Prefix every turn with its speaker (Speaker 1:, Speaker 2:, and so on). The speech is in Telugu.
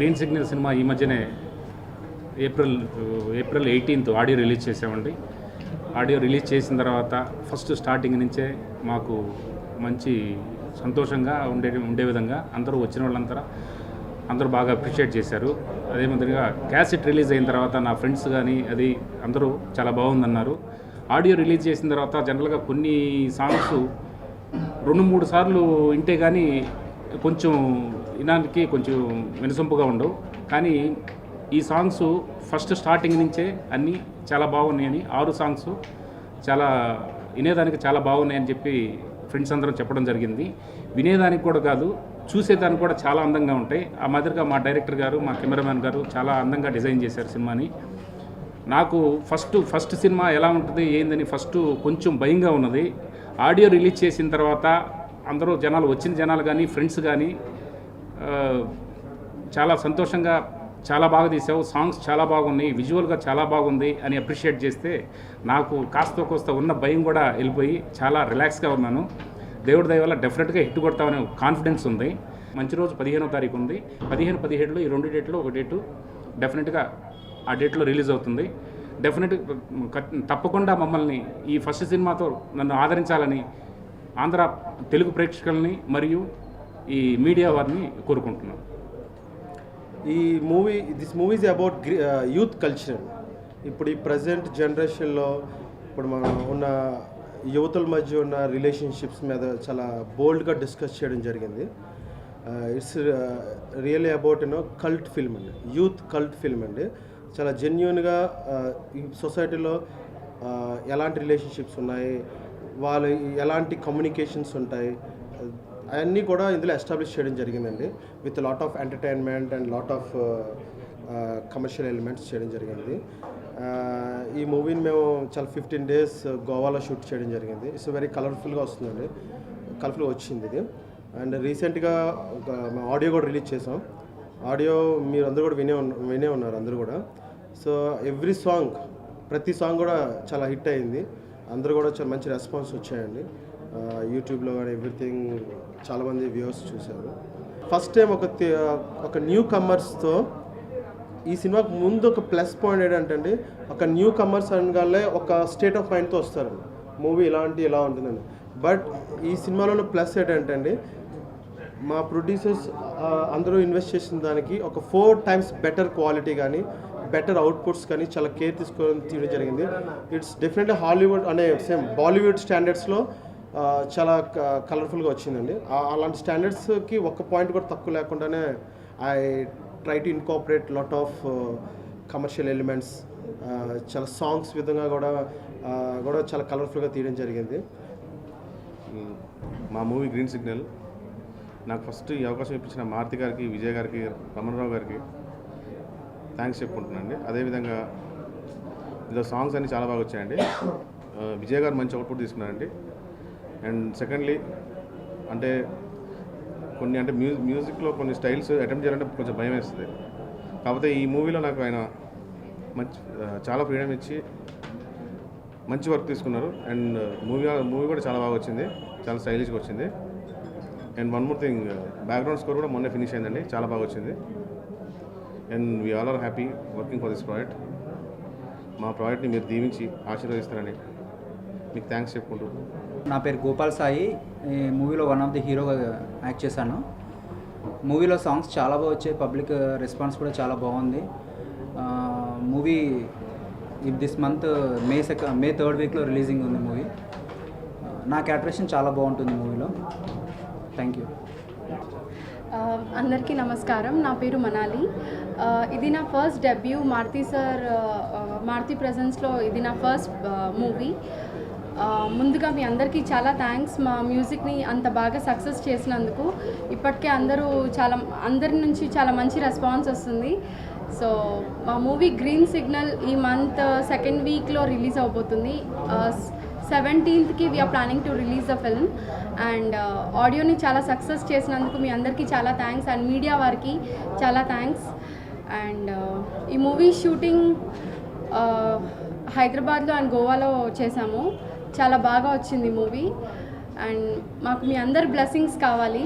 Speaker 1: గ్రీన్ సిగ్నల్ సినిమా ఈ మధ్యనే ఏప్రిల్ 18th ఆడియో రిలీజ్ చేసామండి. ఆడియో రిలీజ్ చేసిన తర్వాత ఫస్ట్ స్టార్టింగ్ నుంచే మాకు మంచి సంతోషంగా ఉండే విధంగా అందరూ వచ్చిన వాళ్ళంతా అందరూ బాగా అప్రిషియేట్ చేశారు. అదే మాదిరిగా క్యాసెట్ రిలీజ్ అయిన తర్వాత నా ఫ్రెండ్స్ కానీ అది అందరూ చాలా బాగుందన్నారు. ఆడియో రిలీజ్ చేసిన తర్వాత జనరల్గా కొన్ని సాంగ్స్ 2-3 సార్లు వింటే కానీ కొంచెం వినడానికి కొంచెం వినసొంపుగా ఉండవు. కానీ ఈ సాంగ్స్ ఫస్ట్ స్టార్టింగ్ నుంచే అన్నీ చాలా బాగున్నాయని 6 సాంగ్స్ చాలా వినేదానికి చాలా బాగున్నాయని చెప్పి ఫ్రెండ్స్ అందరం చెప్పడం జరిగింది. వినేదానికి కూడా కాదు, చూసేదానికి కూడా చాలా అందంగా ఉంటాయి. ఆ మాదిరిగా మా డైరెక్టర్ గారు, మా కెమెరామ్యాన్ గారు చాలా అందంగా డిజైన్ చేశారు సినిమాని. నాకు ఫస్ట్ సినిమా ఎలా ఉంటుంది ఏందని ఫస్ట్ కొంచెం భయంగా ఉన్నది. ఆడియో రిలీజ్ చేసిన తర్వాత అందరూ వచ్చిన జనాలు కానీ ఫ్రెండ్స్ కానీ చాలా సంతోషంగా చాలా బాగా తీసావు, సాంగ్స్ చాలా బాగున్నాయి, విజువల్గా చాలా బాగుంది అని అప్రిషియేట్ చేస్తే నాకు కోస్త ఉన్న భయం కూడా వెళ్ళిపోయి చాలా రిలాక్స్గా ఉన్నాను. దేవుడి దయ వల్ల డెఫినెట్గా హిట్ కొడతామనే కాన్ఫిడెన్స్ ఉంది. మంచి రోజు 15వ తారీఖు ఉంది. 15-17 ఈ 2 డేట్లో ఒక డేటు డెఫినెట్గా ఆ డేట్లో రిలీజ్ అవుతుంది. తప్పకుండా మమ్మల్ని ఈ ఫస్ట్ సినిమాతో నన్ను ఆదరించాలని ఆంధ్ర తెలుగు ప్రేక్షకుల్ని మరియు ఈ మీడియా వారిని కోరుకుంటున్నాను.
Speaker 2: This movie is about youth culture. ఇప్పుడు ఈ ప్రజెంట్ జనరేషన్లో ఇప్పుడు మనం ఉన్న యువతుల మధ్య ఉన్న రిలేషన్షిప్స్ మీద చాలా బోల్డ్గా డిస్కస్ చేయడం జరిగింది. It's really about cult film అండి, యూత్ కల్ట్ ఫిల్మ్ అండి. చాలా జెన్యూన్గా ఈ సొసైటీలో ఎలాంటి రిలేషన్షిప్స్ ఉన్నాయి, వాళ్ళు ఎలాంటి కమ్యూనికేషన్స్ ఉంటాయి, అవన్నీ కూడా ఇందులో ఎస్టాబ్లిష్ చేయడం జరిగిందండి. With lot of entertainment and lot of commercial elements చేయడం జరిగింది. ఈ మూవీని మేము చాలా 15 days గోవాలో షూట్ చేయడం జరిగింది. ఇట్స్ వెరీ కలర్ఫుల్గా వస్తుందండి, కలర్ఫుల్గా వచ్చింది ఇది. అండ్ రీసెంట్గా మేము ఆడియో కూడా రిలీజ్ చేసాం. ఆడియో మీరు అందరూ కూడా వినే ఉన్నారు అందరూ కూడా. సో ఎవ్రీ సాంగ్, ప్రతి సాంగ్ కూడా చాలా హిట్ అయింది. అందరూ కూడా చాలా మంచి రెస్పాన్స్ వచ్చాయండి. యూట్యూబ్లో కానీ ఎవ్రీథింగ్ చాలామంది వ్యూవర్స్ చూశారు. ఫస్ట్ టైం ఒక న్యూ కమర్స్తో ఈ సినిమాకి ముందు ఒక ప్లస్ పాయింట్ ఏంటంటే ఒక న్యూ కమర్స్ అనగానే ఒక స్టేట్ ఆఫ్ మైండ్తో వస్తారండి, మూవీ ఇలా ఉంటుందండి. బట్ ఈ సినిమాలో ప్లస్ ఏంటంటే మా ప్రొడ్యూసర్స్ అందరూ ఇన్వెస్ట్ చేసిన దానికి ఒక 4 times బెటర్ క్వాలిటీ కానీ బెటర్ అవుట్పుట్స్ కానీ చాలా కేర్ తీసుకొని తీయడం జరిగింది. ఇట్స్ డెఫినెట్లీ హాలీవుడ్ అనే సేమ్ బాలీవుడ్ స్టాండర్డ్స్లో చాలా కలర్ఫుల్గా వచ్చిందండి. అలాంటి స్టాండర్డ్స్కి ఒక్క పాయింట్ కూడా తక్కువ లేకుండానే I try to incorporate lot of commercial elements. చాలా సాంగ్స్ విధంగా కూడా చాలా కలర్ఫుల్గా తీయడం జరిగింది.
Speaker 3: మా మూవీ గ్రీన్ సిగ్నల్ నాకు ఫస్ట్ ఈ అవకాశం ఇప్పించిన మారుతి గారికి, విజయ్ గారికి, రమణరావు గారికి థ్యాంక్స్ చెప్పుకుంటున్నానండి. అదేవిధంగా ఇందులో సాంగ్స్ అన్నీ చాలా బాగా వచ్చాయండి. విజయ్ గారు మంచి అవుట్పుట్ తీసుకున్నారండి. అండ్ సెకండ్లీ అంటే మ్యూజిక్లో కొన్ని స్టైల్స్ అటెంప్ట్ చేయాలంటే కొంచెం భయం వేస్తుంది. కాకపోతే ఈ మూవీలో నాకు ఆయన చాలా ఫ్రీడమ్ ఇచ్చి మంచి వర్క్ తీసుకున్నారు. అండ్ మూవీ కూడా చాలా బాగా వచ్చింది, చాలా స్టైలిష్గా వచ్చింది. And one more thing, background score కూడా మొన్నే ఫినిష్ అయిందండి, చాలా బాగా వచ్చింది. And we all are happy working for this project. మా ప్రాజెక్ట్ని మీరు దీవించి ఆశీర్వదిస్తారని మీకు థ్యాంక్స్ చెప్పుకుంటూ.
Speaker 4: నా పేరు గోపాల్ సాయి. ఈ మూవీలో వన్ ఆఫ్ ది హీరోగా యాక్ట్ చేశాను. మూవీలో సాంగ్స్ చాలా బాగా వచ్చాయి, పబ్లిక్ రెస్పాన్స్ కూడా చాలా బాగుంది. Movie this month May 3rd weekలో రిలీజింగ్ ఉంది మూవీ. నా క్యారెక్టరేషన్ చాలా బాగుంటుంది మూవీలో. Thank you.
Speaker 5: అందరికీ నమస్కారం. నా పేరు మనాలి. ఇది నా ఫస్ట్ డెబ్యూ మారుతి ప్రెజెన్స్లో. ఇది నా ఫస్ట్ మూవీ. ముందుగా మీ అందరికీ చాలా థ్యాంక్స్, మా మ్యూజిక్ని అంత బాగా సక్సెస్ చేసినందుకు. ఇప్పటికే అందరి నుంచి చాలా మంచి రెస్పాన్స్ వస్తుంది. సో మా మూవీ గ్రీన్ సిగ్నల్ ఈ మంత్ 2nd weekలో రిలీజ్ అవబోతుంది. 17th we're planning to release the film. And ఆడియోని చాలా సక్సెస్ చేసినందుకు మీ అందరికీ చాలా థ్యాంక్స్. అండ్ మీడియా వారికి చాలా థ్యాంక్స్. అండ్ ఈ మూవీ షూటింగ్ హైదరాబాద్లో అండ్ గోవాలో చేశాము. చాలా బాగా వచ్చింది మూవీ. అండ్ మాకు మీ అందరి బ్లెస్సింగ్స్ కావాలి.